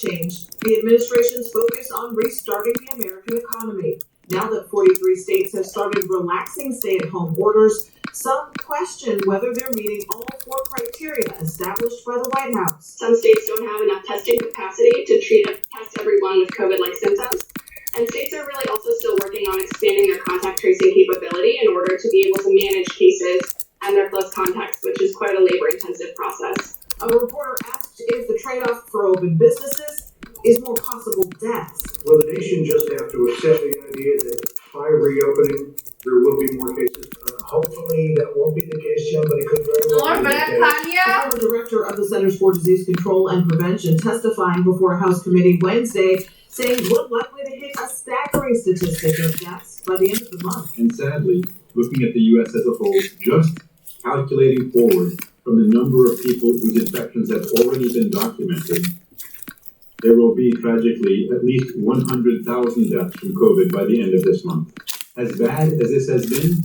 changed the administration's focus on restarting the American economy. Now that 43 states have started relaxing stay-at-home orders, some question whether they're meeting all 4 criteria established by the White House. Some states don't have enough testing capacity to test everyone with COVID-like symptoms. And states are really also still working on expanding their contact tracing capability in order to be able to manage cases and their close contacts, which is quite a labor-intensive process. A reporter asked if the trade-off for open businesses is more possible deaths. Will the nation just have to accept the idea that by reopening, there will be more cases? Hopefully that won't be the case, Joe, but it could very well be the case. The former director of the Centers for Disease Control and Prevention testifying before a House committee Wednesday, saying we're likely to hit a staggering statistic of deaths by the end of the month. And sadly, looking at the U.S. as a whole, just calculating forward from the number of people whose infections have already been documented, there will be, tragically, at least 100,000 deaths from COVID by the end of this month. As bad as this has been,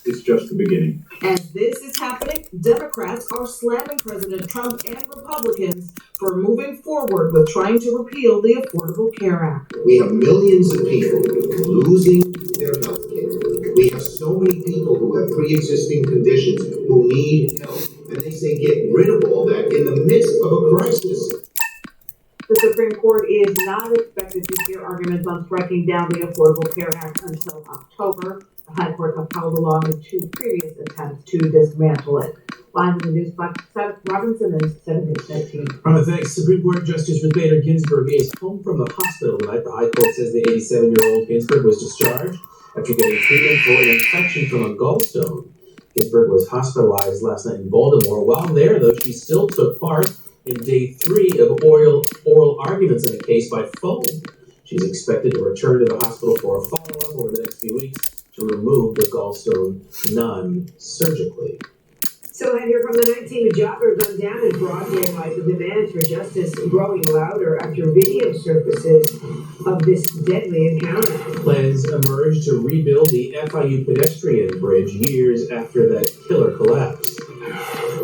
it's just the beginning. As this is happening, Democrats are slamming President Trump and Republicans for moving forward with trying to repeal the Affordable Care Act. We have millions of people losing their health care. We have so many people who have pre-existing conditions who need help. And they say get rid of all that in the midst of a crisis. The Supreme Court is not expected to hear arguments on striking down the Affordable Care Act until October. The High Court upheld the law in 2 previous attempts to dismantle it. Live in the news box, Seth Robinson and 7-13. Thanks. Supreme Court Justice Ruth Bader Ginsburg is home from the hospital tonight. The High Court says the 87-year-old Ginsburg was discharged after getting treatment for an infection from a gallstone. Ginsburg was hospitalized last night in Baltimore. While there, though, she still took part in day 3 of oral arguments in the case by phone. She's expected to return to the hospital for a follow-up over the next few weeks to remove the gallstone non-surgically. So, and here from the night team, joggers on down in broad daylight, the demands for justice growing louder after video surfaces of this deadly encounter. Plans emerged to rebuild the FIU pedestrian bridge years after that killer collapse.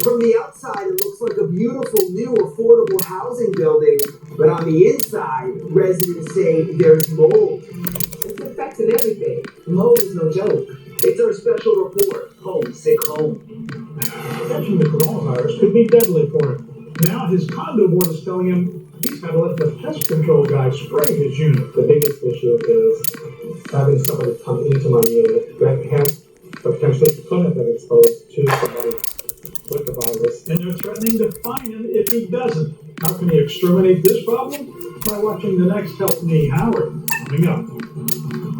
From the outside, it looks like a beautiful new affordable housing building, but on the inside, residents say there's mold. It's affecting everything. Mold is no joke. It's our special report, Home Sick Home. Catching the coronavirus could be deadly for him. Now his condo board is telling him he's got to let the pest control guy spray his unit. The biggest issue is having somebody come into my unit that has potentially could have been exposed to somebody with the virus. And they're threatening to fine him if he doesn't. How can he exterminate this problem? By watching the next Help Me Howard coming up.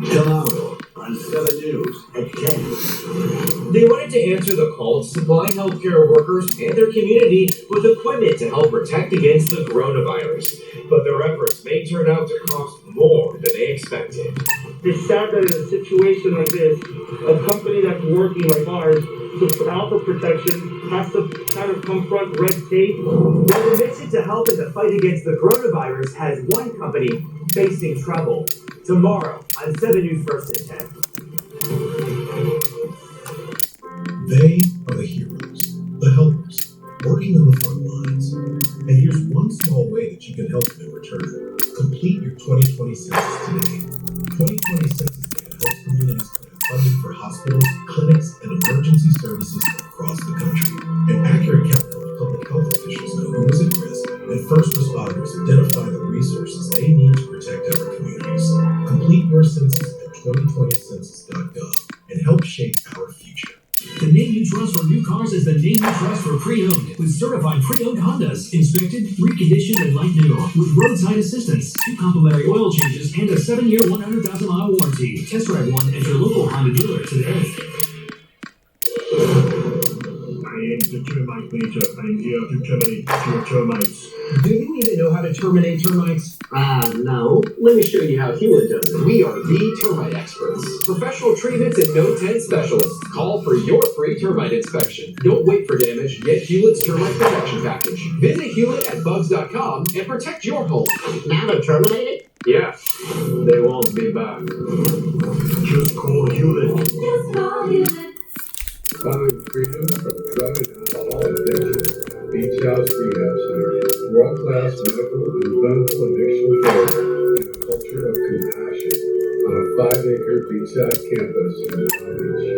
Tomorrow on 7 News at 10. They wanted to answer the call to supply healthcare workers and their community with equipment to help protect against the coronavirus. But their efforts may turn out to cost more than they expected. It's sad that in a situation like this, a company that's working like ours to offer protection has to kind of confront red tape. Well, the mission to help in the fight against the coronavirus has one company facing trouble. Tomorrow on 7 News First and 10. They are the heroes, the helpers, working on the front lines. And here's one small way that you can help them in return. Complete your 2020 census today. 2020 census data helps communities plan funding for hospitals, clinics, and emergency services across the country. An accurate count helps public health officials know who is at risk, and first responders identify the resources they need to protect our communities. Complete your census at 2020census.gov and help shape our future. The name you trust for new cars is the name you trust for pre-owned. With certified pre-owned Hondas, inspected, reconditioned, and like new. With roadside assistance, 2 complimentary oil changes, and a 7-year, 100,000-mile warranty. Test drive one at your local Honda dealer today. I am the termite major. I'm here to terminate your termites. Do you even know how to terminate termites? No. Let me show you how Hewlett does it. We are the termite experts. Professional treatments and no 10 specialists. Call for your free termite inspection. Don't wait for damage. Get Hewlett's termite protection package. Visit Hewlett at bugs.com and protect your home. Now to terminate it? Yeah. They won't be back. Just call Hewlett. Just call Hewlett. Following freedom from drug and alcohol addiction, Beach House Rehab Center, brought world-class medical and clinical addiction care and a culture of compassion on a 5-acre beachside campus in Palm Beach.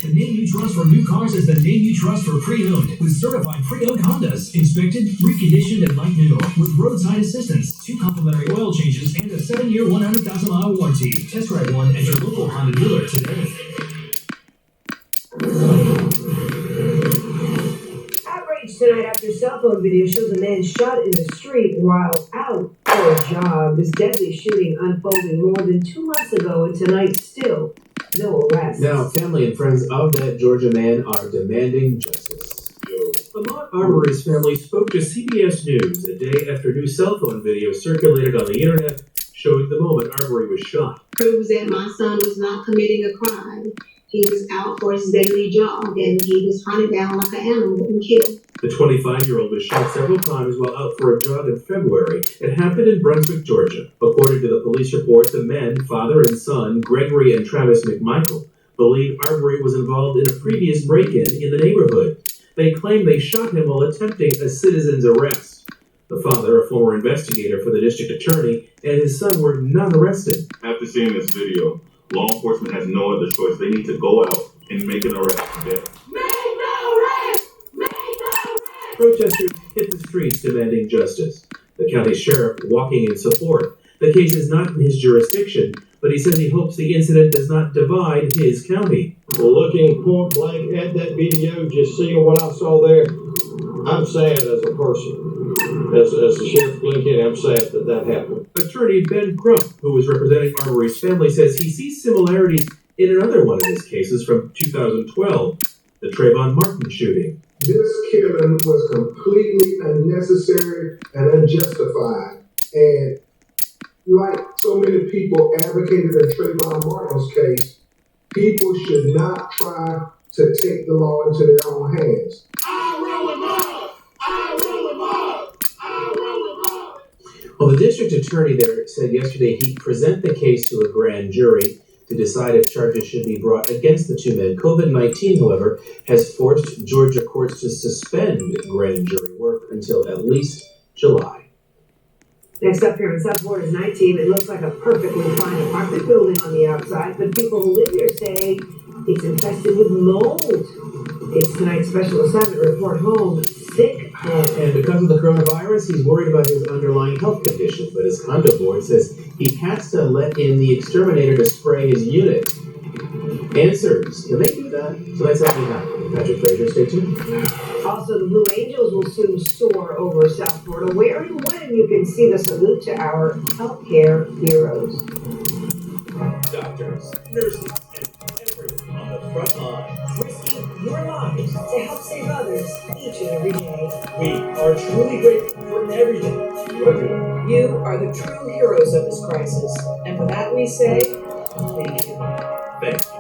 The name you trust for new cars is the name you trust for pre-owned. With certified pre-owned Hondas, inspected, reconditioned, and like new. With roadside assistance, 2 complimentary oil changes, and a 7-year, 100,000-mile warranty. Test drive one at your local Honda dealer today. Outrage tonight after cell phone video shows a man shot in the street while out for a jog. This deadly shooting unfolded more than 2 months ago, and tonight still no arrests. Now, family and friends of that Georgia man are demanding justice. Ahmaud Arbery's family spoke to CBS News a day after new cell phone video circulated on the internet showing the moment Arbery was shot. Proves that my son was not committing a crime. He was out for his daily jog, and he was hunted down like an animal and killed. The 25-year-old was shot several times while out for a jog in February. It happened in Brunswick, Georgia. According to the police report, the men, father and son, Gregory and Travis McMichael, believe Arbery was involved in a previous break-in in the neighborhood. They claim they shot him while attempting a citizen's arrest. The father, a former investigator for the district attorney, and his son were not arrested. After seeing this video, law enforcement has no other choice. They need to go out and make an arrest today. Protesters hit the streets demanding justice. The county sheriff walking in support. The case is not in his jurisdiction, but he says he hopes the incident does not divide his county. Looking point blank at that video, just seeing what I saw there, I'm sad as a person. As the sheriff of Glenn County, I'm sad that happened. Attorney Ben Crump, who was representing Arbery's family, says he sees similarities in another one of his cases from 2012, the Trayvon Martin shooting. This killing was completely unnecessary and unjustified. And like so many people advocated in Trayvon Martin's case, people should not try to take the law into their own hands. Well, the district attorney there said yesterday he'd present the case to a grand jury to decide if charges should be brought against the 2 men. COVID-19, however, has forced Georgia courts to suspend grand jury work until at least July. Next up here in South Florida's night team, it looks like a perfectly fine apartment building on the outside, but people who live here say it's infested with mold. It's tonight's special assignment report home, sick home. And because of the coronavirus, he's worried about his underlying health condition, but his condo board says he has to let in the exterminator to spray his unit. Answers. Can they do that? So that's happening now. Patrick Frazier, stay tuned. Also, the Blue Angels will soon soar over South Florida, where and when you can see the salute to our healthcare heroes. Doctors, nurses, and everyone on the front line. Risking your lives to help save others each and every day. We are truly grateful for everything you are doing. You are the true heroes of this crisis, and for that we say, thank you. Thank you.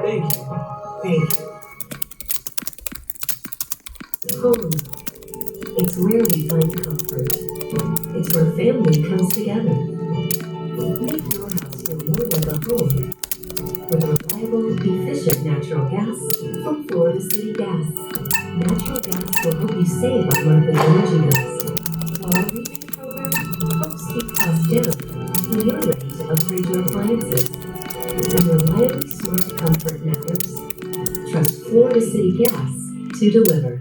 Thank you. Thank you. Home. It's where we find comfort. It's where family comes together. Make your house feel more like a home. With reliable, efficient natural gas from Florida City Gas. Natural gas will help you save on monthly energy bills. While our rebate program helps keep costs down when you're ready to upgrade your appliances. When reliably sourced comfort matters, trust Florida City Gas to deliver.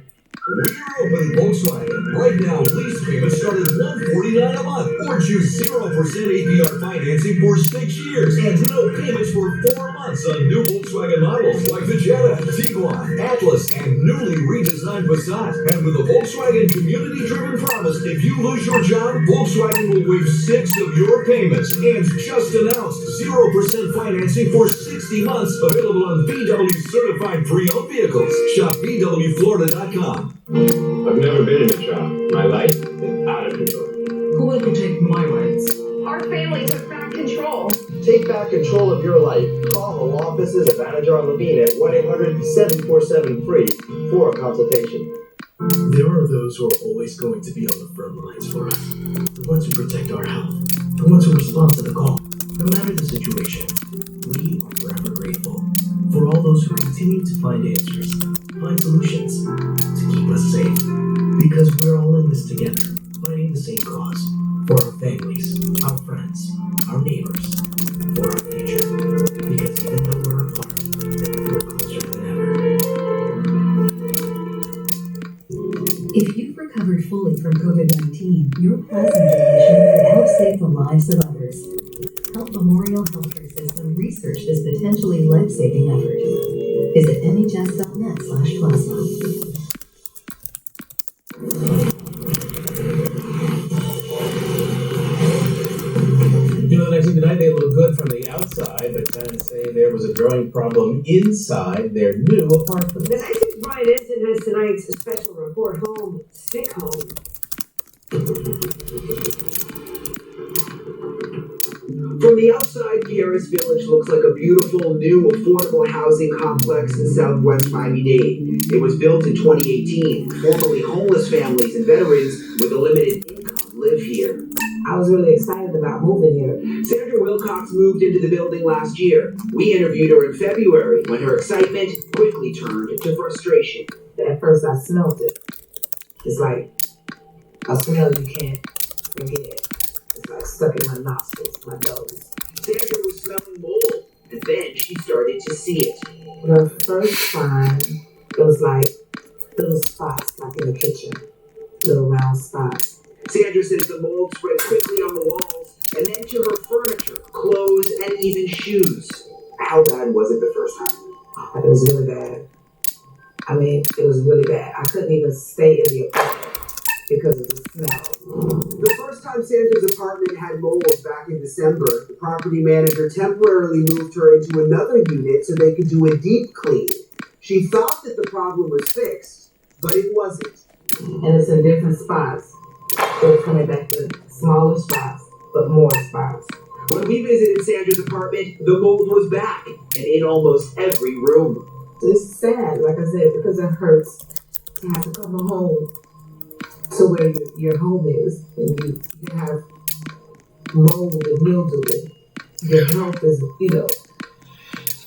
We're open Volkswagen. Right now, lease payments start at $149 a month. Or choose 0% APR financing for 6 years. And no payments for 4 months on new Volkswagen models like the Jetta, Tiguan, Atlas, and newly redesigned Passat. And with a Volkswagen community-driven promise, if you lose your job, Volkswagen will waive 6 of your payments. And just announced 0% financing for 60 months. Available on VW-certified pre-owned vehicles. Shop VWFlorida.com. I've never been in a job. My life is out of control. Who will protect my rights? Our family took back control. Take back control of your life. Call the law offices of Manager Levine at 1-800-747-FREE for a consultation. There are those who are always going to be on the front lines for us. The ones who protect our health. The ones who respond to the call. No matter the situation, we are forever grateful for all those who continue to find answers, find solutions, to keep us safe. Because we're all in this together, fighting the same cause. For our families, our friends, our neighbors, for our future. Because even though we're apart, we're closer than ever. If you've recovered fully from COVID-19, your plasma donation could help save the lives of others. Help Memorial Healthcare System research this potentially life-saving effort. Visit nhs.net/plasma. You know, the next thing tonight, they look good from the outside, but tenants say there was a growing problem inside their new apartment. The 19th Brian Ensign has tonight's special report home, sick home. From the outside, Karis Village looks like a beautiful, new, affordable housing complex in southwest Miami-Dade. It was built in 2018. Formerly homeless families and veterans with a limited income live here. I was really excited about moving here. Sandra Wilcox moved into the building last year. We interviewed her in February when her excitement quickly turned to frustration. At first, I smelled it. It's like a smell you can't forget. It's like stuck in my nostrils, my nose. Sandra was smelling mold, and then she started to see it. The first time, it was like little spots, like in the kitchen, little round spots. Sandra says the mold spread quickly on the walls, and then to her furniture, clothes, and even shoes. How bad was it the first time? It was really bad. I mean, it was really bad. I couldn't even stay in the apartment because of the smell. The first time Sandra's apartment had mold back in December, the property manager temporarily moved her into another unit so they could do a deep clean. She thought that the problem was fixed, but it wasn't. And it's in different spots. So it's coming back to smaller spots, but more spots. When we visited Sandra's apartment, the mold was back, and in almost every room. It's sad, like I said, because it hurts to have to come home to where your home is, and you have mold and mildew. Your health is,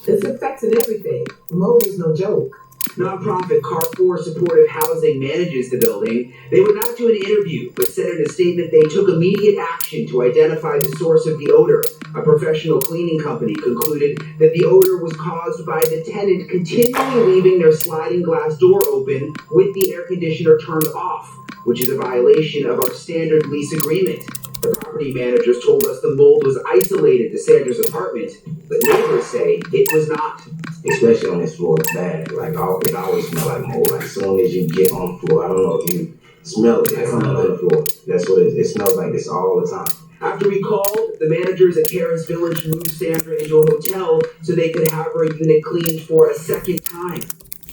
it's affecting everything. Mold is no joke. Nonprofit Carrefour Supportive Housing manages the building. They would not do an interview, but said in a statement they took immediate action to identify the source of the odor. A professional cleaning company concluded that the odor was caused by the tenant continually leaving their sliding glass door open with the air conditioner turned off, which is a violation of our standard lease agreement. The property managers told us the mold was isolated to Sandra's apartment, but neighbors say it was not. Especially on this floor, it's bad. Like, it always smells like mold. Like, as soon as you get on the floor, I don't know if you smell it coming on the floor. That's what it smells like this all the time. After we called, the managers at Karis Village moved Sandra into a hotel so they could have her unit cleaned for a second time.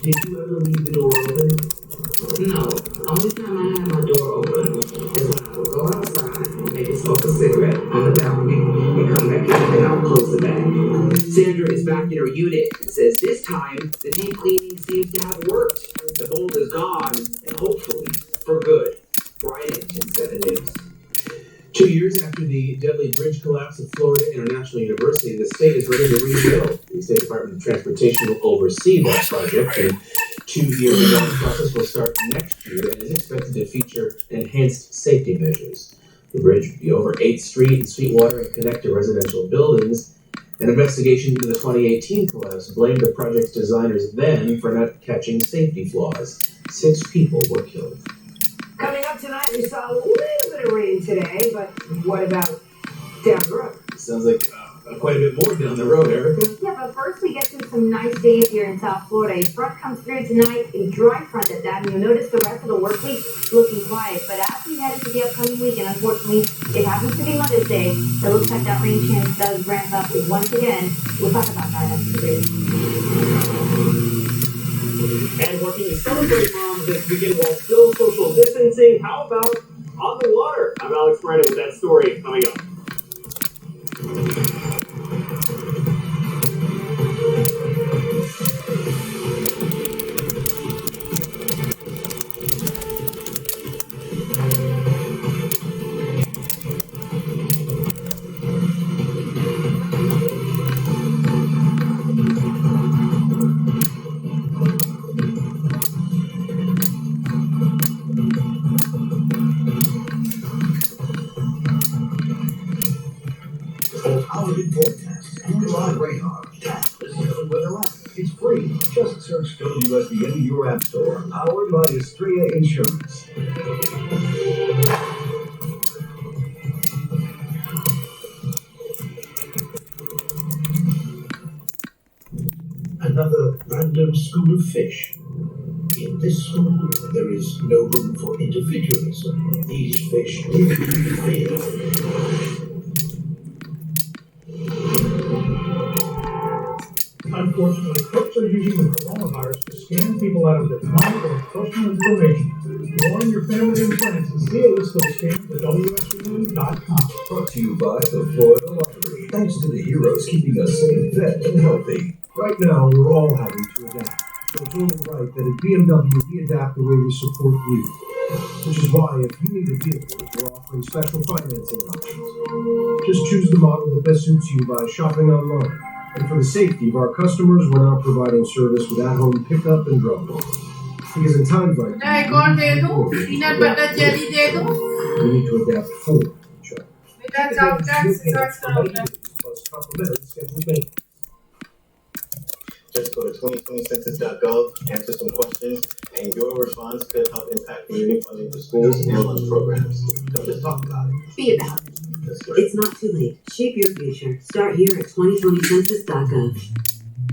Did you ever leave the door open? No. Only time I had my door open is when I would go outside, maybe smoke a cigarette on the balcony, and come back in, and I'll close the back. Sandra is back in her unit and says this time the deep cleaning seems to have worked. The mold is gone, and hopefully for good. Brian Ensign, 7 News. 2 years after the deadly bridge collapse at Florida International University, the state is ready to rebuild. The State Department of Transportation will oversee that project, and 2-year development process will start next year and is expected to feature enhanced safety measures. The bridge will be over 8th Street and Sweetwater and connect to residential buildings. An investigation into the 2018 collapse blamed the project's designers then for not catching safety flaws. 6 people were killed. Coming up tonight, we saw a little bit of rain today, but what about down the road? Sounds like quite a bit more down the road, Erica. Yeah, but first we get to some nice days here in South Florida. A front comes through tonight, a dry front at that, and you'll notice the rest of the work week looking quiet. But as we head into the upcoming weekend, unfortunately, it happens to be Mother's Day. It looks like that rain chance does ramp up once again. We'll talk about that after the break. And working to celebrate moms this weekend while still social distancing. How about on the water? I'm Alex Brennan with that story coming up. Positive forecast and live radar. Listen to the weather app. It's free. Just search WSBN in your app store. Powered by Astrea Insurance. Another random school of fish. In this school, there is no room for individualism. These fish really fail. Unfortunately, crooks are using the coronavirus to scam people out of their money or personal information. Warn your family and friends and see a list of the scams at WSBN.com. Brought to you by the Florida Lottery. Thanks to the heroes keeping us safe, fed, and healthy. Right now, we're all having to adapt. So it's only right that at BMW, we adapt the way we support you. Which is why, if you need a vehicle, we're offering special financing options. Just choose the model that best suits you by shopping online. And for the safety of our customers, we're now providing service with at-home pickup and drop-off. Because in times like these, we need to adapt for each other. Plus complimentary scheduled maintenance. Just go to 2020census.gov, answer some questions, and your response could help impact community funding for schools and lunch programs. So just talk about it. Be about it. It's not too late. Shape your future. Start here at 2020census.gov.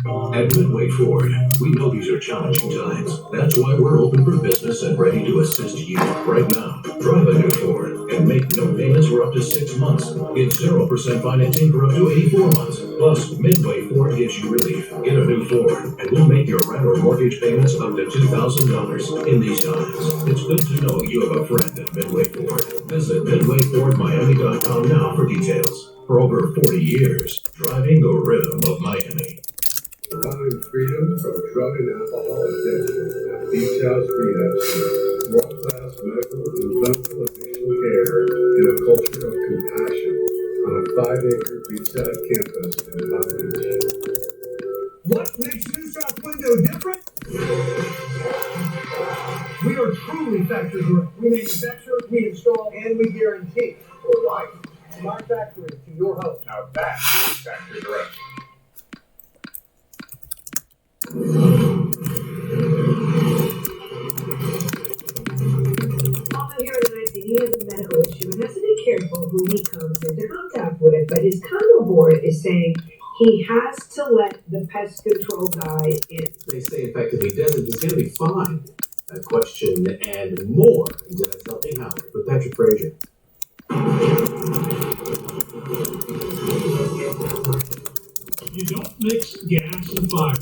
At Midway Ford, we know these are challenging times. That's why we're open for business and ready to assist you right now. Drive a new Ford and make no payments for up to 6 months. Get 0% financing for up to 84 months. Plus, Midway Ford gives you relief. Get a new Ford, and we'll make your rent or mortgage payments up to $2,000 in these times. It's good to know you have a friend at Midway Ford. Visit MidwayFordMiami.com now for details. For over 40 years, driving the rhythm of Miami. Find freedom from drug and alcohol addiction at Beach House Rehab Center. World-class medical and clinical addiction care in a culture of compassion on a 5-acre beachside campus in Palm Beach. What makes New South Window different? We are truly factory direct. We manufacture, we install, and we guarantee for life. From our factory to your home. Now that's factory direct. Although here in the night, he has a medical issue and has to be careful who he comes into contact with. But his condo board is saying he has to let the pest control guy in. They say effectively doesn't, he's going to be fine. That question and more in tonight's Helping Howard with Patrick Frazier. You don't mix gas and fire.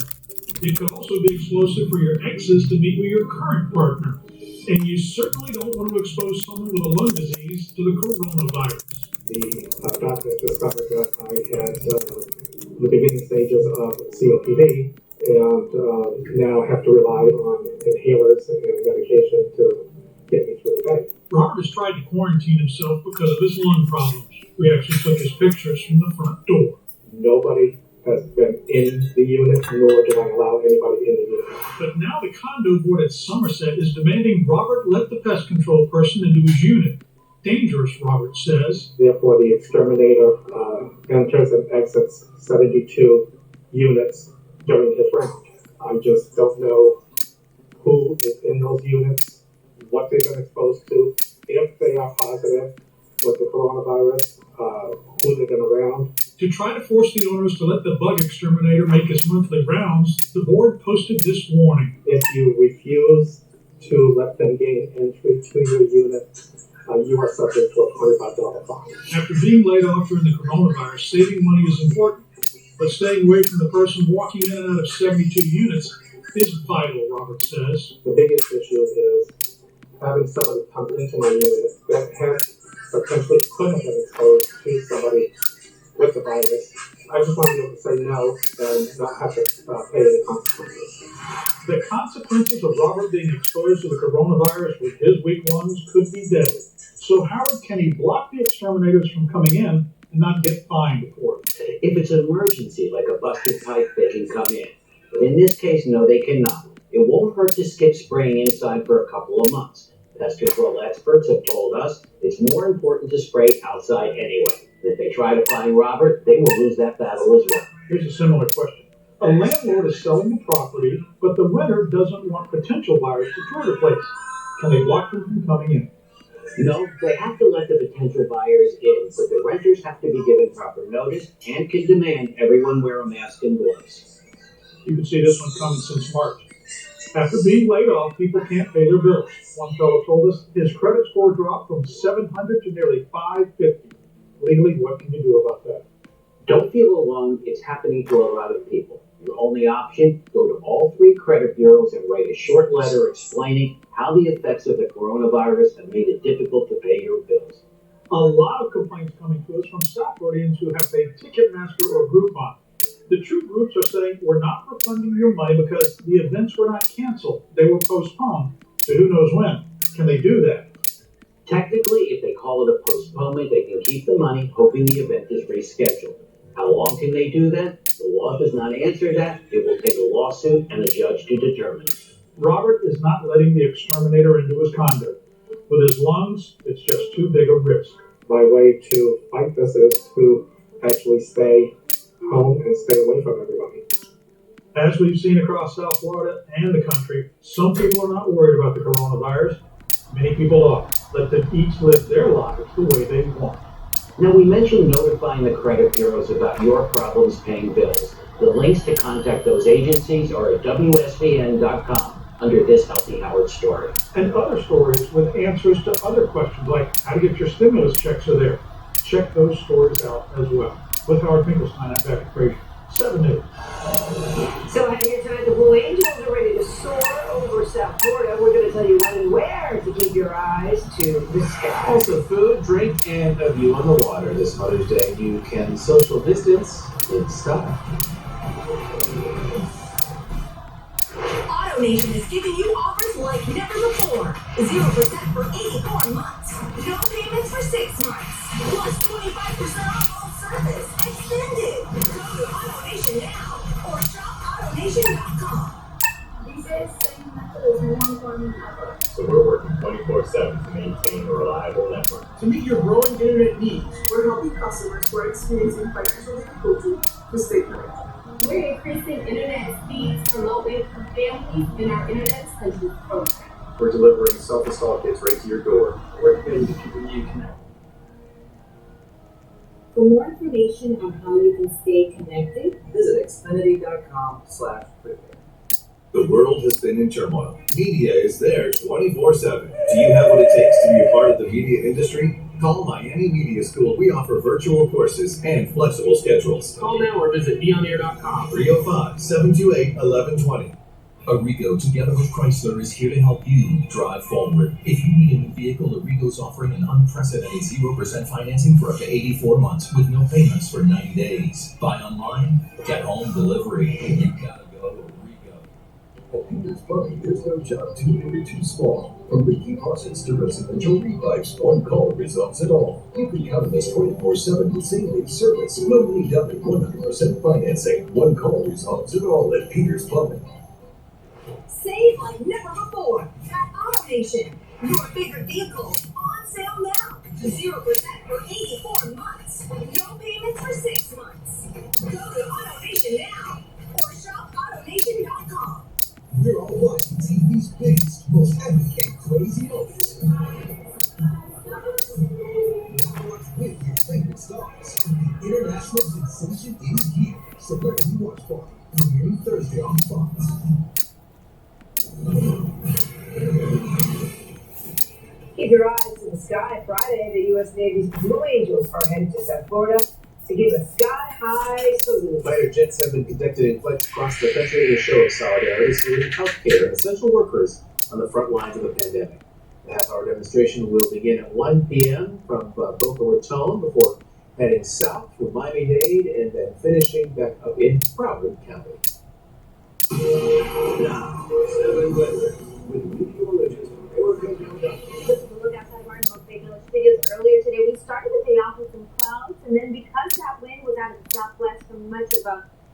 It could also be explosive for your exes to meet with your current partner. And you certainly don't want to expose someone with a lung disease to the coronavirus. The doctor discovered that I had the beginning stages of COPD and now have to rely on inhalers and medication to get me through the day. Robert has tried to quarantine himself because of his lung problems. We actually took his pictures from the front door. Nobody has been in the unit, nor do I allow anybody in the unit. But now the condo board at Somerset is demanding Robert let the pest control person into his unit. Dangerous, Robert says. Therefore, the exterminator enters and exits 72 units during his round. I just don't know who is in those units, what they've been exposed to, if they are positive with the coronavirus, who they've been around. To try to force the owners to let the bug exterminator make his monthly rounds, the board posted this warning. If you refuse to let them gain entry to your unit, you are subject to a $25 fine. After being laid off during the coronavirus, saving money is important, but staying away from the person walking in and out of 72 units is vital, Robert says. The biggest issue is having somebody come into my unit that has potentially could have been exposed to somebody with the virus. I just want to be able to say no and not have to pay any consequences. The consequences of Robert being exposed to the coronavirus with his weak lungs could be deadly. So Howard, can he block the exterminators from coming in and not get fined for it? If it's an emergency, like a busted pipe, they can come in. But in this case, no, they cannot. It won't hurt to skip spraying inside for a couple of months. Pest control experts have told us it's more important to spray outside anyway. And if they try to find Robert, they will lose that battle as well. Here's a similar question. A landlord is selling the property, but the renter doesn't want potential buyers to tour the place. Can they block them from coming in? No, they have to let the potential buyers in, but the renters have to be given proper notice and can demand everyone wear a mask and gloves. You can see this one coming since March. After being laid off, people can't pay their bills. One fellow told us his credit score dropped from 700 to nearly 550. Legally, what can you do about that? Don't feel alone. It's happening to a lot of people. Your only option, go to all 3 credit bureaus and write a short letter explaining how the effects of the coronavirus have made it difficult to pay your bills. A lot of complaints coming to us from South Floridians who have paid Ticketmaster or Groupon. The true groups are saying we're not refunding your money because the events were not canceled. They were postponed to who knows when. Can they do that? Technically, if they call it a postponement, they can keep the money, hoping the event is rescheduled. How long can they do that? The law does not answer that. It will take a lawsuit and a judge to determine. Robert is not letting the exterminator into his condo. With his lungs, it's just too big a risk. My way to fight this is to actually stay home and stay away from everybody. As we've seen across South Florida and the country, some people are not worried about the coronavirus. Many people are. Let them each live their lives the way they want. Now, we mentioned notifying the credit bureaus about your problems paying bills. The links to contact those agencies are at WSVN.com under this Healthy Howard story. And other stories with answers to other questions like how to get your stimulus checks are there. Check those stories out as well. With Howard Finkelstein, I'm Patrick Frazier, 7 News. So ahead here tonight, the Blue Angels are ready to soar over South Florida. We're going to tell you when and where to keep your eyes to the sky. Also, food, drink, and a view on the water. This Mother's Day, you can social distance in style. AutoNation is giving you offers like never before. 0% for 84 months. No payments for 6 months. Plus 25% off all service extended. Go to AutoNation now or shop AutoNation.com. These days, staying connected is more important than ever. So we're working 24/7 to maintain a reliable network. To meet your growing internet needs, We're helping customers who are experiencing financial difficulty to stay connected. We're increasing internet speeds for low-income families in our Internet Essentials program. We're delivering self-install kits right to your door. We're committed to keeping you connected. For more information on how you can stay connected, visit Xfinity.com/prepaid. The world has been in turmoil. Media is there 24/7. Do you have what it takes to be a part of the media industry? Call Miami Media School. We offer virtual courses and flexible schedules. Call now or visit beonair.com. 305-728-1120. Arrigo, together with Chrysler, is here to help you drive forward. If you need a new vehicle, Arrigo's offering an unprecedented 0% financing for up to 84 months with no payments for 90 days. Buy online, get home delivery. You gotta go Arrigo. At Peter's Plumbing, there's no job too big or too small. From leaky faucets to residential repipes, one call resolves it all. You can count on this 24/7 same-day service. No need up and 100% financing. One call resolves it all at Peter's Plumbing. Save like never before at AutoNation. Your favorite vehicles on sale now. 0% for 84 months. No payments for 6 months. Go to AutoNation now or shop AutoNation.com. We're all watching TV's biggest, most epic, and crazy moments. Now watch with your favorite stars. The international sensation is here. Celebrity Watch Party, premiering Thursday on Fox. Keep your eyes to the sky. Friday, the U.S. Navy's Blue Angels are headed to South Florida to give a sky-high salute. Fighter jets have been conducting flights across the country in a show of solidarity saluting healthcare and essential workers on the front lines of the pandemic. The half-hour demonstration will begin at 1 p.m. from Boca Raton before heading south through Miami-Dade and then finishing back up in Broward County. Now, 7 weather with meteorologist Erica Young. Look outside our most Village Studios earlier today. We started the day off with some clouds, and then because that wind was out of the southwest for much of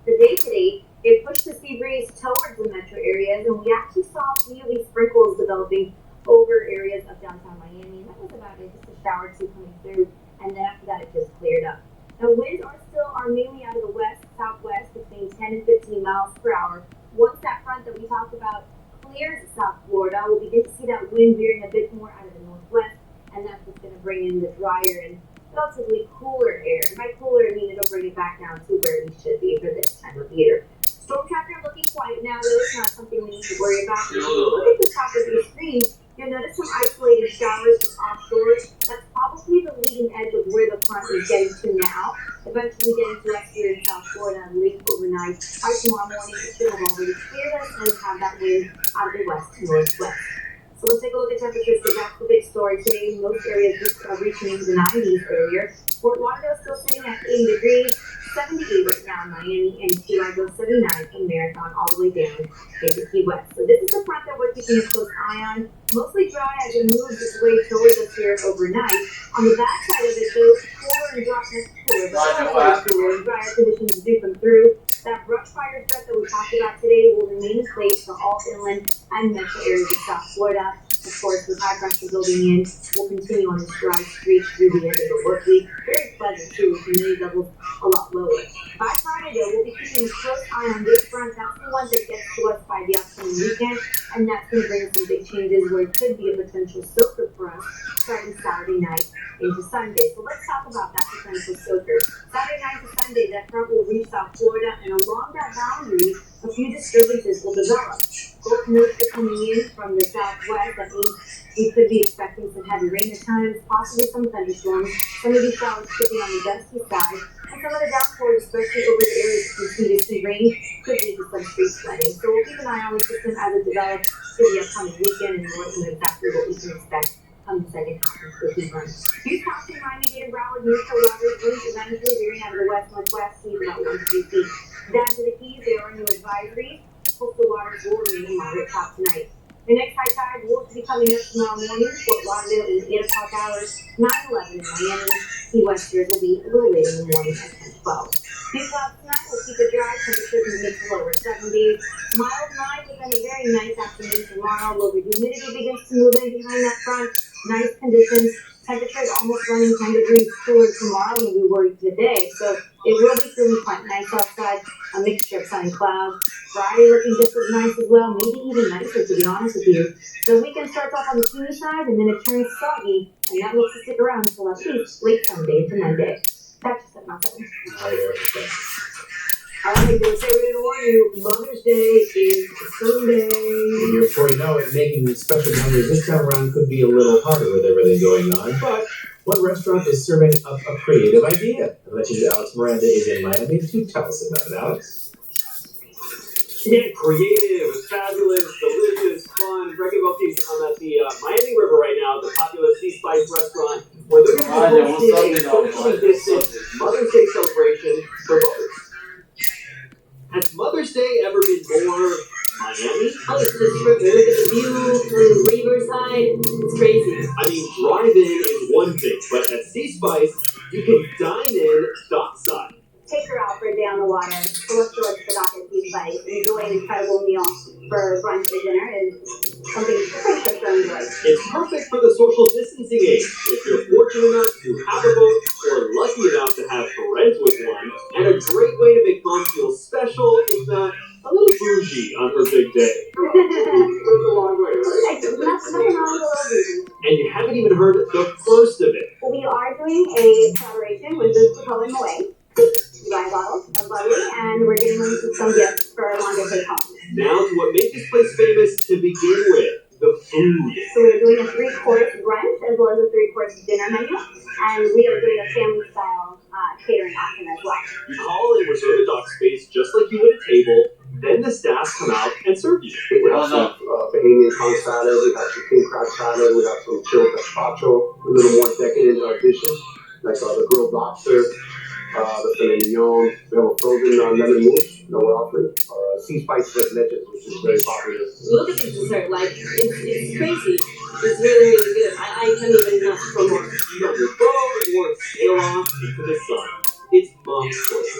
the day today, it pushed the sea breeze towards the metro areas, and we actually saw a few of these sprinkles developing over areas of downtown Miami. That was about it, just a shower or two coming through. and then after that it just cleared up. Now winds are mainly out of the west, southwest, between 10 and 15 miles per hour. Once that front that we talked about clears South Florida, we'll begin to see that wind veering a bit more out of the northwest, and that's what's going to bring in the drier and relatively cooler air. And by cooler, I mean it'll bring it back down to where we should be for this time of year. Storm tracker looking quiet now, though it's not something we need to worry about. If you look at the top of your screen, you'll notice some isolated showers just offshore. That's probably the leading edge of where the front is getting to now. Eventually getting to us here in South Florida late overnight. By tomorrow morning, it should have already cleared us and have that wind out of the west to northwest. So let's take a look at temperatures because that's the big story today. Most areas are reaching into the 90s earlier. Fort Lauderdale still sitting at 80 degrees, 78 right now in Miami, and Key Largo 79 in Marathon, all the way down into Key West. So this is the front that we're keeping a close eye on. Mostly dry as it moves its way towards us here overnight. On the back side of it, though, cooler and cooler and drier conditions do come through. That brush fire threat that we talked about today will remain in place for all inland and metro areas of South Florida. Of course, with high pressure building in, we'll continue on this dry streak through the end of the work week. Very pleasant too, with humidity levels a lot lower. By Friday, though, we'll be keeping a close eye on this front. That's the one that gets to us by the upcoming weekend, and that's going to bring some big changes where it could be a potential soaker for us starting Saturday night into Sunday. So let's talk about that potential soaker. Saturday night to Sunday, that front will reach South Florida, and along that boundary, a few disturbances will develop. Both moves are coming in from the southwest. That means we could be expecting some heavy rain at times, possibly some thunderstorms. Some of these showers could be on the dusty side, and some of the downpours, especially over the areas with continuous rain, could lead to some street flooding. So we'll keep an eye on the system as it develops to the upcoming weekend and let you know exactly what we can expect on the second half of the season. Use caution, Miami-Dade, Broward, neutral waters, winds eventually veering out of the west-northwest, seas about 1 to 2 feet. Down to the Keys, there are new advisories. Coastal waters will remain in moderate top tonight. The next high tide will be coming up tomorrow morning. Fort Lauderdale in the 8 o'clock hours, 9:11 in Miami. Key Westers will be a little later in the morning at 10:12. Few clouds tonight will keep it dry. Temperatures in the mid to lower 70s. Mild night, but then a very nice afternoon tomorrow where the humidity begins to move in behind that front. Nice conditions. Temperatures almost running 10 degrees cooler tomorrow than we were today. So it will be feeling quite nice outside. A mixture of sun and clouds. Friday looking just as nice as well, maybe even nicer to be honest with you. The weekend starts off on the sunny side and then it turns soggy, and that looks to stick around until at least late Sunday into Monday. That's just at nothing. All right, don't say we didn't warn you. Mother's Day is Sunday. And before you know it, making special memories this time around could be a little harder with everything going on. But one restaurant is serving up a creative idea. I bet you Alex Miranda is in Miami to tell us about it. Alex? Yeah, creative, fabulous, delicious, fun. Breaking volcanoes on at the Miami River right now, the popular Sea Spice restaurant, where they're hosting a socially distant Mother's Day celebration for mothers. Has Mother's Day ever been more Miami? Oh, it's just perfect. Look at the view from the riverside. It's crazy. I mean, drive-in is one thing, but at Sea Spice, you can dine in dockside. Take her out for a day on the water, celestial at the dock at Sea Spice, enjoy an incredible meal for brunch or dinner, and something pretty sure to enjoy. It's perfect for the social distancing age. If you're fortunate enough to have a boat or lucky enough to have friends with one, and a great way to make mom feel special, if not a little bougie on her big day. Goes a long way, right? Nothing wrong with a little bougie. And you haven't even heard the first of it. We are doing a collaboration with Boots for Color Away. Wine bottles are lovely, and we're getting them some gifts for a longer stay home. Now to what made this place famous to begin with, the food. So we're doing a 3-course brunch as well as a 3-course dinner menu, and we are doing a family-style catering option as well. You call and reserve a dock space just like you would a table, then the staff come out and serve you. We have some Bahamian conch salad, we have some king crab salad, we have some chilled gazpacho, a little more decadent dishes, like the grilled lobster. The filet mignon, we have a frozen lemon mousse that we're offering. Sea Spice red leches, which is very popular. Look at this dessert. Like, it's crazy. It's really, really good. I can't even ask for more. You got your boat or sail off into the sun. It's mom's choice.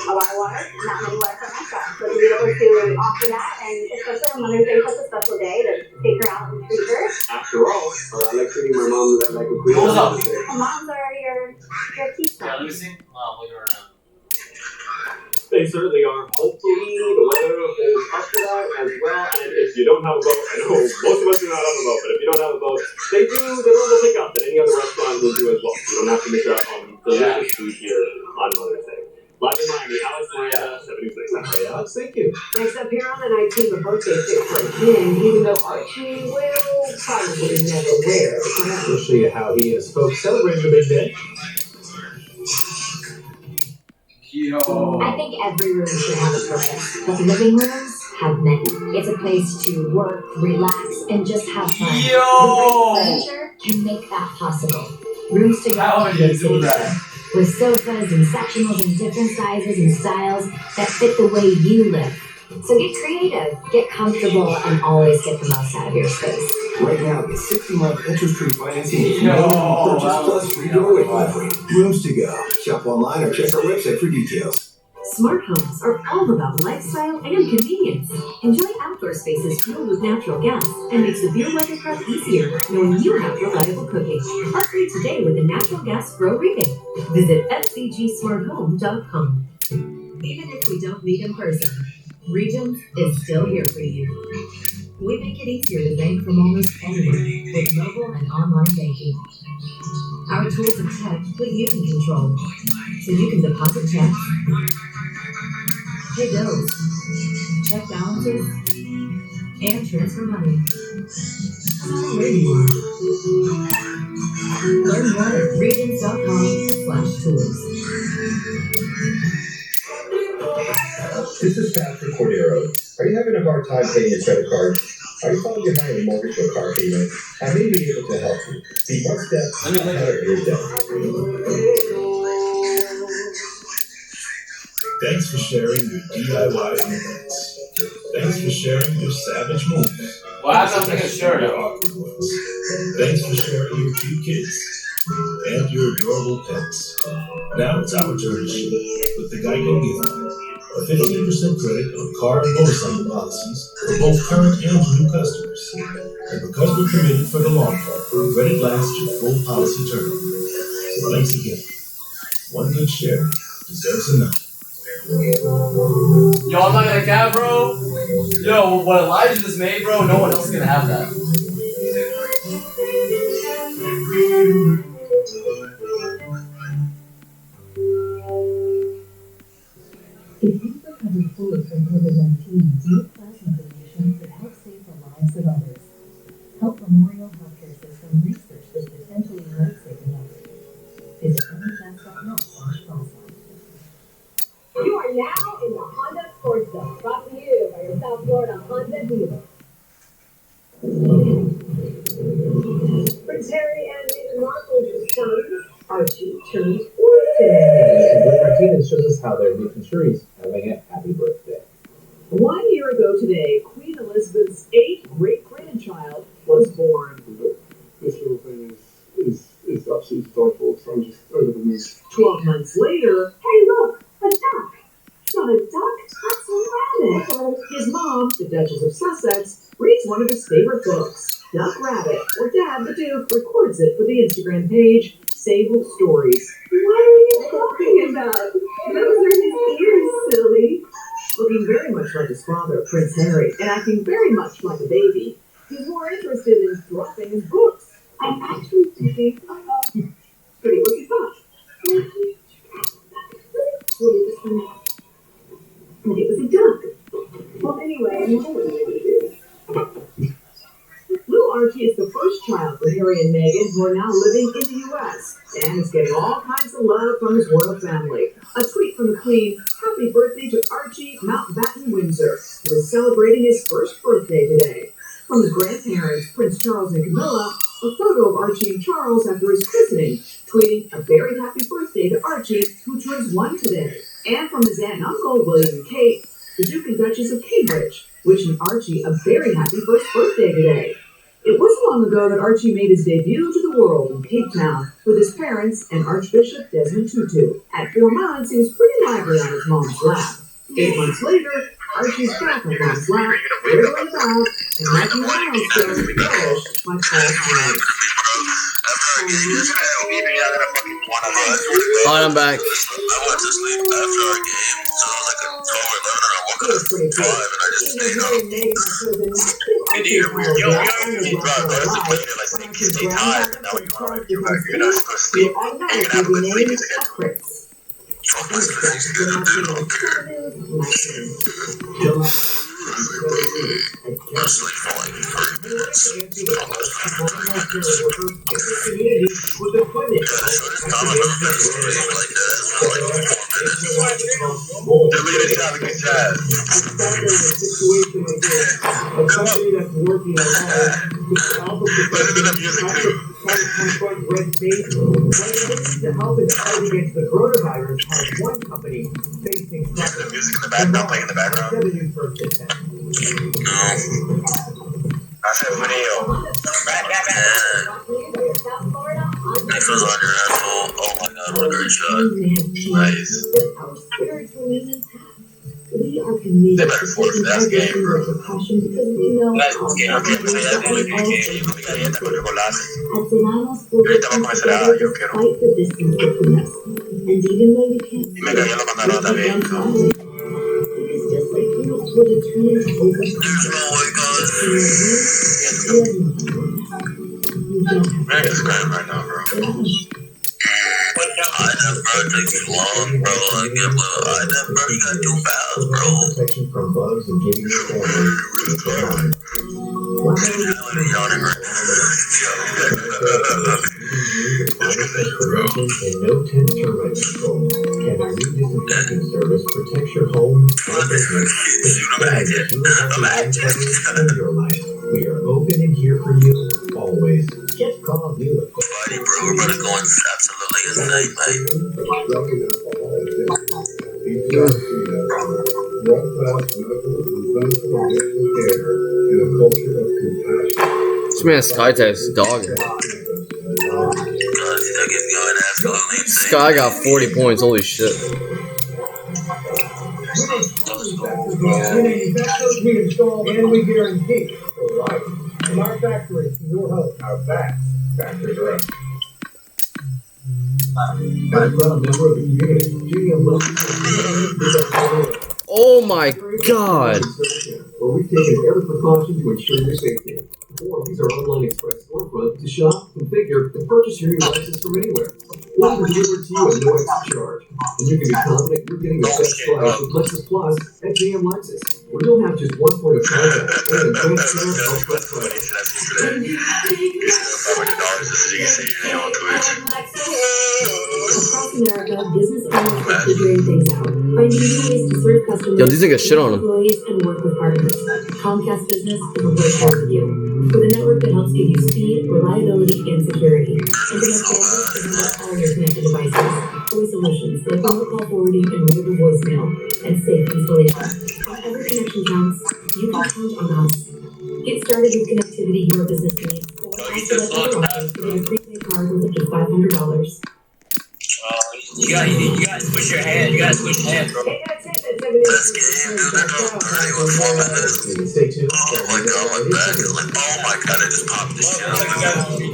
A lot of water, not many water for myself. So to be able to offer that, and especially on Mother's Day, such a special day to take her out and treat her. After all, I like treating my mom like a queen. Moms are your Yeah, let me see. Wow, look around. They certainly are. Hopefully the weather holds up to that as well. And if you don't have a boat, I know most of us do not have a boat, but if you don't have a boat, they do the normal pickup that any other restaurant will do as well. You don't have to miss out on delicious food here on Mother's Day. Live in Miami, Alex Miranda, 7 News. Hey, Alex, thank you. Next up here on the night team, a birthday fit for him, even though Archie will probably never wear the crown. We'll show you how he and his folks celebrated the big day. Yo. I think every room should have a purpose, but living rooms have many. It's a place to work, relax, and just have fun. Yo. The right furniture can make that possible. Rooms to go. How do you do that? With sofas and sectionals in different sizes and styles that fit the way you live. So get creative, get comfortable, and always get the most out of your space. Right now, get 60-month interest-free financing with no purchase plus free doorway delivery. Rooms to go. Shop online or check our website for details. Smart homes are all about lifestyle and convenience. Enjoy outdoor spaces fueled with natural gas and makes the beer weather prep easier knowing you have reliable cooking. Upgrade today with a natural gas grow rebate. Visit fcgsmarthome.com. Even if we don't meet in person, Regions is still here for you. We make it easier to bank from almost anywhere with mobile and online banking. Our tools and tech put you in control, so you can deposit checks, pay bills, check balances, and transfer money. Where you are. Learn more at regions.com/tools. This is Patrick Cordero. Are you having a hard time paying your credit card? Are you falling behind your mortgage or car payment? I may be able to help you. Be one step ahead of your debt. Thanks for sharing your DIY moments. Thanks for sharing your savage moves. Well, I'm not taking a shirt Your off. awkward ones. Thanks for sharing your cute kids and your adorable pets. Now it's our turn to share with the Geico Gift Card. A 15% credit on car and motorcycle policies for both current and new customers. And because we're committed for the long haul, credit lasts your full policy term. So thanks again. One good share deserves enough. Yo, I'm not gonna cap, bro. Yo, what Elijah just made, bro, no one else is gonna have that. If you've recovered fully from COVID-19, your plasma donation could help save the lives of others. Help Memorial Healthcare System research this potentially life-saving effort. Visit nhs.net/plasma. You are now in the Honda Sports Zone, brought to you by your South Florida Honda dealer. Prince Harry and Meghan Markle's son, Archie, turned 4 today. And Blake Martinez shows us how they're making sure he's having a happy birthday. 1 year ago today, Queen Elizabeth's 8th great-grandchild was born. This little thing is absolutely delightful, so I'm just over the moon. 12 months later, hey look, a duck. It's not a duck, that's a rabbit. His mom, the Duchess of Sussex, reads one of his favorite books, Duck Rabbit, or Dad the Duke records it for the Instagram page, Sable Stories. What are you talking about? Those are his ears, silly. Looking very much like his father, Prince Harry, and acting very much like a baby, he's more interested in dropping his books. I'm actually thinking about... But it was his book. And it was a duck. Well, anyway, Little Archie is the first child for Harry and Meghan, who are now living in the U.S. and is getting all kinds of love from his royal family. A tweet from the Queen, happy birthday to Archie Mountbatten Windsor, who is celebrating his first birthday today. From his grandparents, Prince Charles and Camilla, a photo of Archie and Charles after his christening, tweeting a very happy birthday to Archie, who turns 1 today. And from his aunt and uncle, William and Kate, the Duke and Duchess of Cambridge, wishing Archie a very happy first birthday today. It wasn't long ago that Archie made his debut to the world in Cape Town with his parents and Archbishop Desmond Tutu. At 4 months, he was pretty lively on his mom's lap. 8 months later, Archie's back on mom's lap, wriggling about, and making milestones relished by all hands. sleeping, you're not gonna fucking wanna run. Alright, I'm back. I went to sleep after our game, so it was like 12 or 11, and I woke up at 5, and I just stayed up. And you stay tired, and now when you want to get back, you're not supposed to sleep. You're gonna have a good sleeping schedule. Fuck my sleeping schedule, dude, I don't care. I sleep for like 30 minutes. Almost 30 minutes. Yeah, the shortest time I've ever been asleep like that is for like 4 minutes. They're looking at you having a good time. Listen to the music too. To help us fight against the coronavirus, one company facing The music in the background, playing in the background. No. I said video. Next one's on your asshole. Oh my god, what a great shot. Nice. They better force that game, bro. That's game, I can't say that game. We got gente con chocolate. Ahorita va a comenzar a yo quiero. Y me cayó la pantalón también. There's no way, guys. Man, it's crazy right now, bro. I never, bro, it takes too long, bro. I get, I never, bro, you gotta do fouls, bro. Protection from bugs and giving you time. Yawning right And no temperature right control. And our new disinfecting service protects your home and business. And your life. We are open and here for you always. Just call you. Buddy, bro, we're gonna go absolutely insane, mate. This man Skytech's dogging. This guy got 40 points, holy shit. We install and we guarantee. Right. From our factory to your home. Our factory direct. I'm a member of the community. Oh my god. Where we've taken every precaution to ensure your safety. Or use our online express storefront to shop, configure, and purchase your new license from anywhere. We'll even deliver to you at no extra charge. And you can be confident you're getting the best price with Lexus Plus at JM Lexus, where you'll have just one point of contact and transparent express price. Across America, business owners are figuring things out, finding new ways to serve customers, Yo, these niggas shit on him. employees, and work with partners. Comcast Business is a right there for you, with a network that helps give you speed, reliability, and security. Internet service is about all your connected devices. Voice solutions like remote call forwarding and readable voicemail, and safe installation. When every connection counts, you can count on us. Get started with connectivity your business needs, or ask about other offers to get a prepaid card with up to $500. You gotta switch your hand. You gotta switch hands, bro. This game, dude, they're going 30 with 4 minutes. Oh my god, my back is like, oh my god, I just popped this shit out. You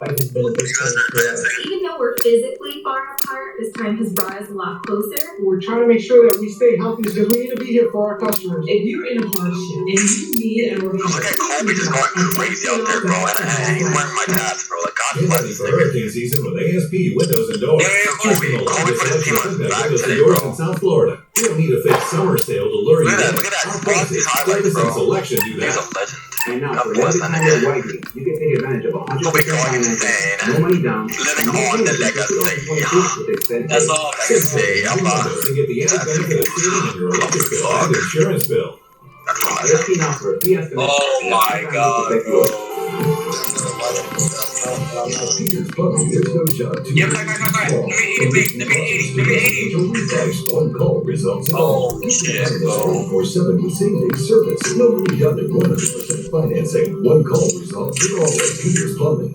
guys are advancing. Even though we're physically far apart, this time has brought us a lot closer. We're trying to make sure that we stay healthy because we need to be here for our customers. If you're in a hardship and you need a Look at Kobe just going crazy out there, bro. And he's wearing my tats, bro. Like, God bless this nigga. Hurricane season with ASP windows and doors. Kobe put his team on his back today, bro. In South Florida. We don't need a fake summer sale to lure you in. Look at that. Watch these highlights, bro. Selection do He's that. a legend. And now, God bless that nigga. you can take advantage of 100% Kobe going financing, insane. no money down, Living on the legacy. That's all I can say. I'm To get the added benefit of saving on your electric bill and insurance bill. Oh my god, bro. Yeah, let me 80. One call results in all. Oh shit, bro. 24/7 with same-day service. No money down and 100% financing. One call results in all at Peters Plumbing.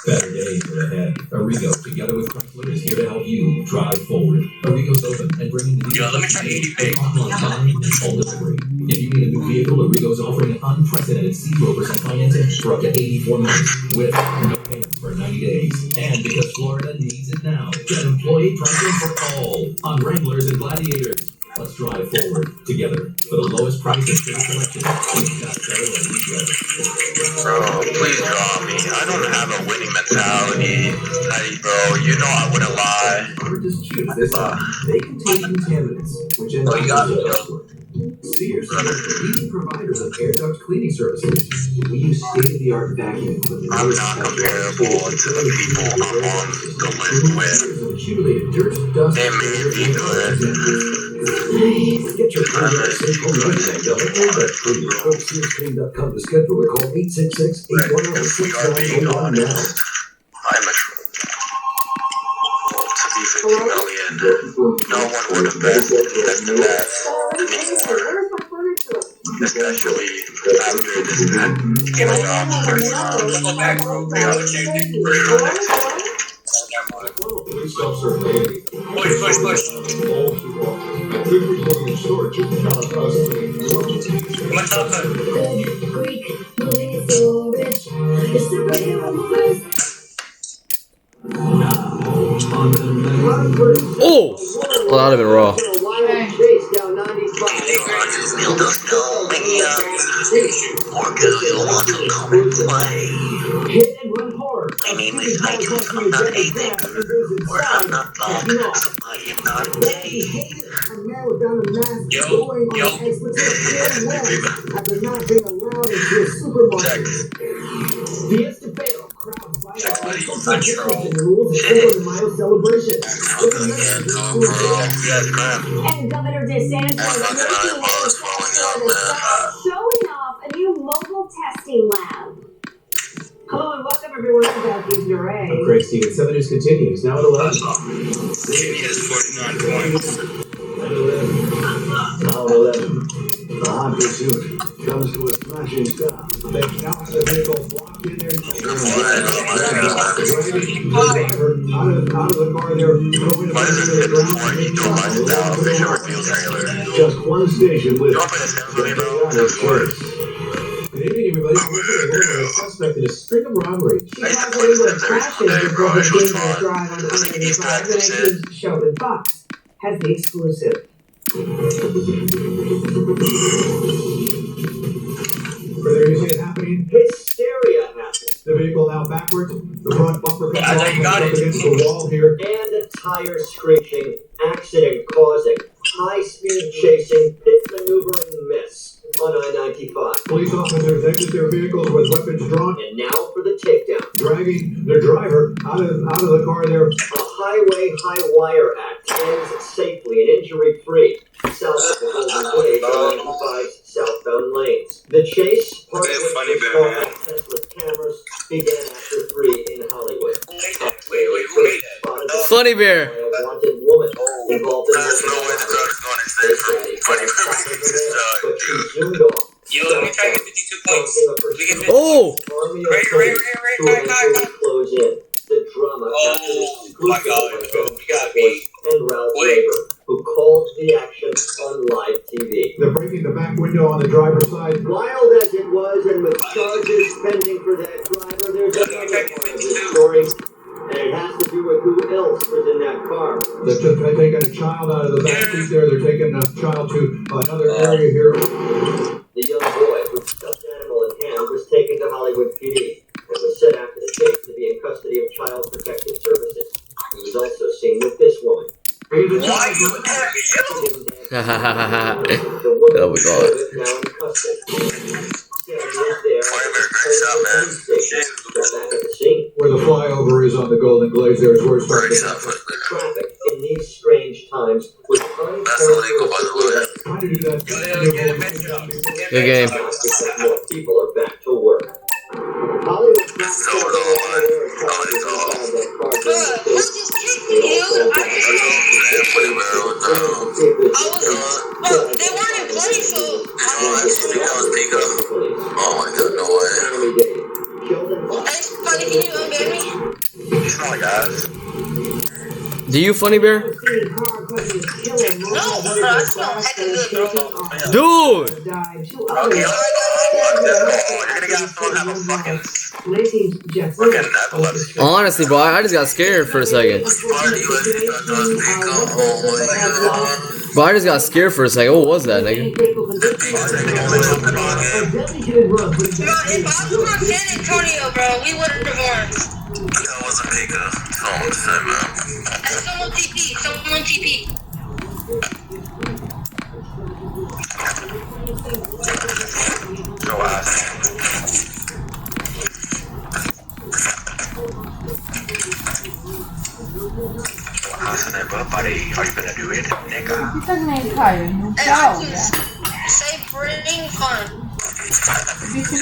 Better days are ahead. Arrigo, together with Chrysler, is here to help you drive forward. Arrigo's open and bringing the Yo, let me try 80 big. online and home delivery. If you need a new vehicle, Arrigo's offering an unprecedented 0% financing for up to 84 months with no payments for 90 90 days. And because Florida needs it now, get employee pricing for all on Wranglers and Gladiators. Let's drive forward together for the lowest price and biggest selection. We've got better than we get. Bro, please draw me. I don't have a winning mentality. Hey, bro, you know I wouldn't lie. Aren't as cute as this one. They contain contaminants, which end up elsewhere. Sears is one of the leading providers of air duct cleaning services. We use state-of-the-art vacuum equipment. I'm not comparable to the people I'm on the list with. Accumulated dirt, dust, They may be good. Get your safe home Go to SearsClean.com to schedule or call 866-810-6901 now. I'm a troll. To be 50 million, no one would have bet invested that anymore. Especially after this came around the first round. We got a few things for sure next year. Push. Oh! Well, that would have been raw. I mean, this iTunes, I'm not a nigger, or I'm not long, so I am not gay. And Governor DeSantis showing off a new mobile testing lab. Hello and welcome everyone to Balcony's Array. I'm Craig Stevens. 7 News continues now at 11. City has 49 points. Now at 11. The hot pursuit comes to a smashing stop. They count the vehicle blocked in there. Out of the car there. Just one station with Good evening, everybody. We're a suspect in a string of robbery. Sheldon Fox has the exclusive. Further, you see it happening? Hysteria happens. The vehicle now backwards. The front bumper comes off it. against the wall here. And a tire screeching, accident causing, high-speed chasing, pit maneuvering miss on I-95. Police officers exit their vehicles with weapons drawn. And now for the takedown. Dragging the driver out of the car there. A Highway High Wire Act ends safely and injury-free south of the Golden Gate on 95's southbound lanes. The chase, part of which was Tesla's cameras, began after 3 in Hollywood. Wait. Funny Bear. A wanted woman involved in There's no way the crowd is going to stay for Funny Bear makes this dude. Yo, let me try to get 52 points. Oh! Close in. The drama Oh my god, you got me. And Ralph Weber, who called the action on live TV. They're breaking the back window on the driver's side. Wild as it was, and with charges pending for that driver, there's another part of this story. And it has to do with who else was in that car. They're taking a child out of the back seat there. They're taking a child to another area here. The young boy, with stuffed animal in hand, was taken to Hollywood PD and was set after the case to be in custody of Child Protective Services. He was also seen with this woman. Why you happy? Oh my god. Now in custody. Back at the scene. Where the flyover is on the Golden Glades, there's where it's starting. Traffic in these strange times was Trying to do that. Good game. More people are back to work. Hollywood they weren't in play, so oh my god, no way. Hey, Funny, can you unban me? You smell like ass. Do you, Funny Bear? No, bro, I smell heckin' good, bro. Dude! Okay, gonna get someone have a fucking epilepsy. Honestly, bro, I just got scared for a second. Bro, I just got scared for a second. What was that, nigga? Bro, if I was from San Antonio, bro, we would have divorced. That wasn't Mika. Someone said, man. Someone TP. Someone TP. Your ass. Buddy, are you gonna do it, nigga? Say bring fun. Yo,